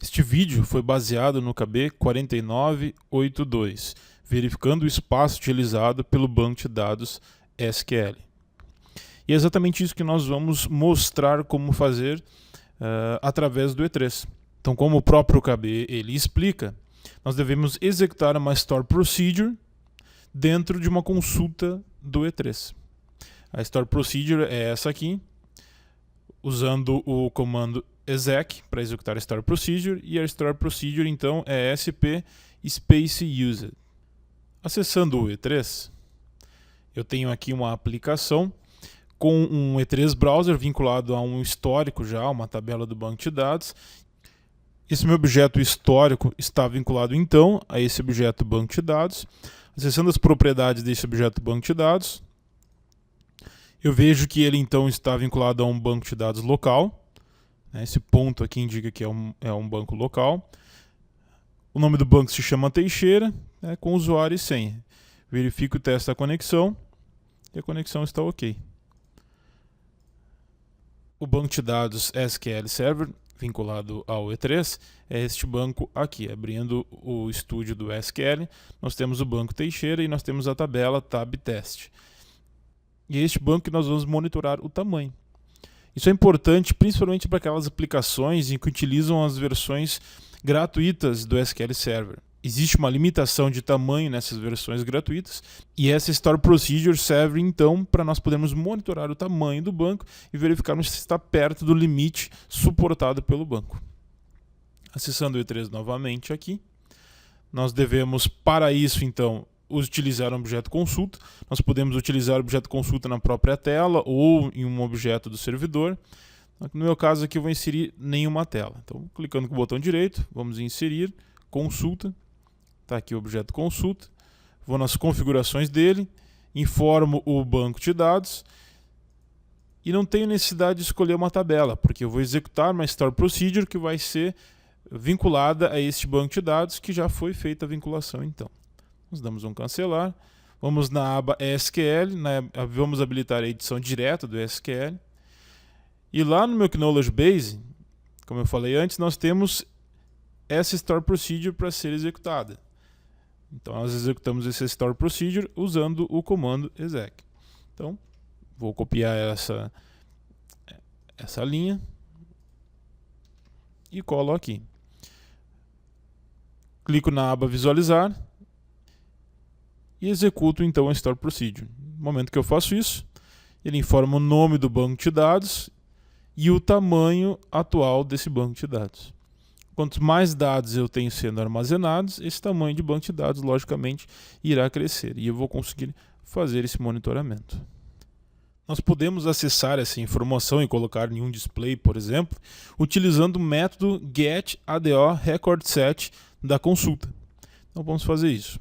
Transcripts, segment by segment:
Este vídeo foi baseado no KB 4982, verificando o espaço utilizado pelo banco de dados SQL. E é exatamente isso que nós vamos mostrar como fazer através do E3. Então, como o próprio KB ele explica, nós devemos executar uma Store Procedure dentro de uma consulta do E3. A Store Procedure é essa aqui, usando o comando exec para executar a Store Procedure, e a Store Procedure então é sp space used. Acessando o E3, eu tenho aqui uma aplicação com um E3 Browser vinculado a um histórico já, uma tabela do banco de dados. Esse meu objeto histórico está vinculado então a esse objeto banco de dados. Acessando as propriedades desse objeto banco de dados, eu vejo que ele então está vinculado a um banco de dados local. Esse ponto aqui indica que é um banco local. O nome do banco se chama Teixeira, com usuário e senha. Verifico o teste da conexão e a conexão está ok. O banco de dados SQL Server vinculado ao E3 é este banco aqui. Abrindo o estúdio do SQL, nós temos o banco Teixeira e nós temos a tabela tab test. E é este banco que nós vamos monitorar o tamanho. Isso é importante principalmente para aquelas aplicações em que utilizam as versões gratuitas do SQL Server. Existe uma limitação de tamanho nessas versões gratuitas e essa Store Procedure serve então para nós podermos monitorar o tamanho do banco e verificarmos se está perto do limite suportado pelo banco. Acessando o E3 novamente aqui, nós devemos para isso então utilizar um objeto consulta. Nós podemos utilizar o objeto consulta na própria tela ou em um objeto do servidor. No meu caso aqui eu vou inserir nenhuma tela. Então, clicando com o botão direito, vamos em inserir, consulta. Está aqui o objeto consulta. Vou nas configurações dele, informo o banco de dados e não tenho necessidade de escolher uma tabela, porque eu vou executar uma Store Procedure que vai ser vinculada a este banco de dados que já foi feita a vinculação então. Nós damos um cancelar, vamos na aba SQL, vamos habilitar a edição direta do SQL. E lá no meu Knowledge Base, como eu falei antes, nós temos essa Store Procedure para ser executada. Então nós executamos essa Store Procedure usando o comando exec. Então, vou copiar essa linha e colo aqui. Clico na aba visualizar e executo então a Store Procedure. No momento que eu faço isso, ele informa o nome do banco de dados e o tamanho atual desse banco de dados. Quanto mais dados eu tenho sendo armazenados, esse tamanho de banco de dados, logicamente, irá crescer e eu vou conseguir fazer esse monitoramento. Nós podemos acessar essa informação e colocar em um display, por exemplo, utilizando o método getADORecordSet da consulta. Então vamos fazer isso.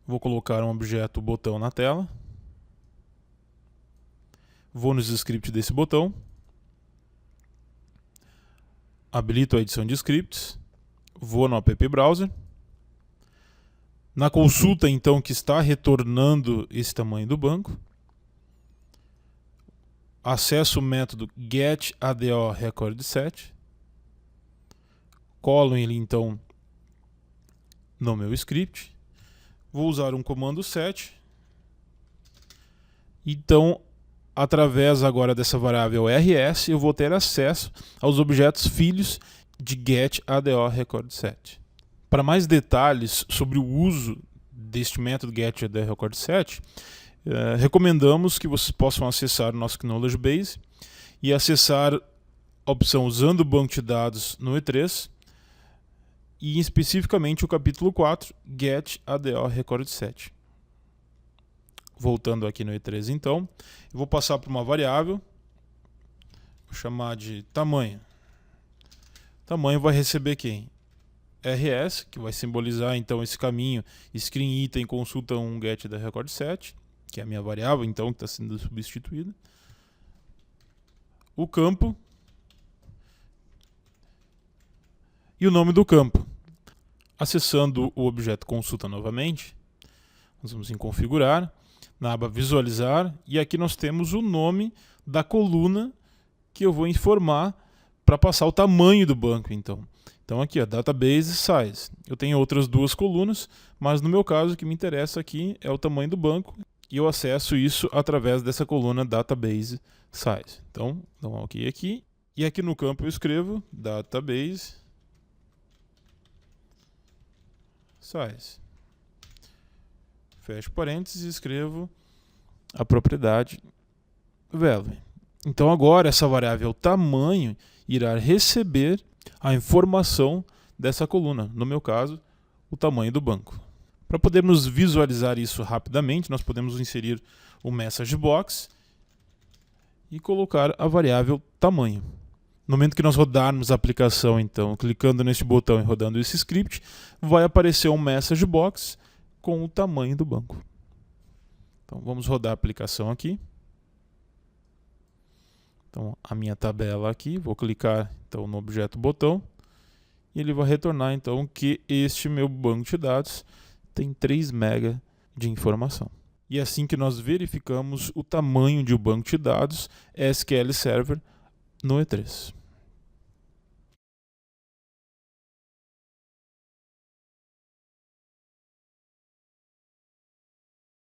Vou colocar um objeto botão na tela. Vou nos scripts desse botão. Habilito a edição de scripts. Vou no app browser. Na consulta, então, que está retornando esse tamanho do banco, acesso o método getADORecordSet. Colo ele, então, no meu script. Vou usar um comando set. Então, através agora dessa variável rs, eu vou ter acesso aos objetos filhos de getADORecordSet. Para mais detalhes sobre o uso deste método getADORecordSet, recomendamos que vocês possam acessar o nosso Knowledge Base e acessar a opção usando o banco de dados no E3 e especificamente o capítulo 4, getADORecordSet. Voltando aqui no E3 então, eu vou passar para uma variável, vou chamar de tamanho. Tamanho vai receber quem? rs, que vai simbolizar então esse caminho screen item consulta um getADORecordSet, que é a minha variável então que está sendo substituída. O campo e o nome do campo. Acessando o objeto consulta novamente, nós vamos em configurar, na aba visualizar, e aqui nós temos o nome da coluna que eu vou informar para passar o tamanho do banco então. Então aqui, ó, database size. Eu tenho outras duas colunas, mas no meu caso o que me interessa aqui é o tamanho do banco e eu acesso isso através dessa coluna database size. Então, dá um OK aqui. E aqui no campo eu escrevo database size. Fecho parênteses e escrevo a propriedade value. Então agora essa variável tamanho irá receber a informação dessa coluna, no meu caso, o tamanho do banco. Para podermos visualizar isso rapidamente, nós podemos inserir o message box e colocar a variável tamanho. No momento que nós rodarmos a aplicação, então, clicando neste botão e rodando esse script, vai aparecer um message box com o tamanho do banco. Então vamos rodar a aplicação aqui. Então a minha tabela aqui, vou clicar então no objeto botão e ele vai retornar então que este meu banco de dados tem 3 MB de informação. E é assim que nós verificamos o tamanho de um banco de dados SQL Server no E3.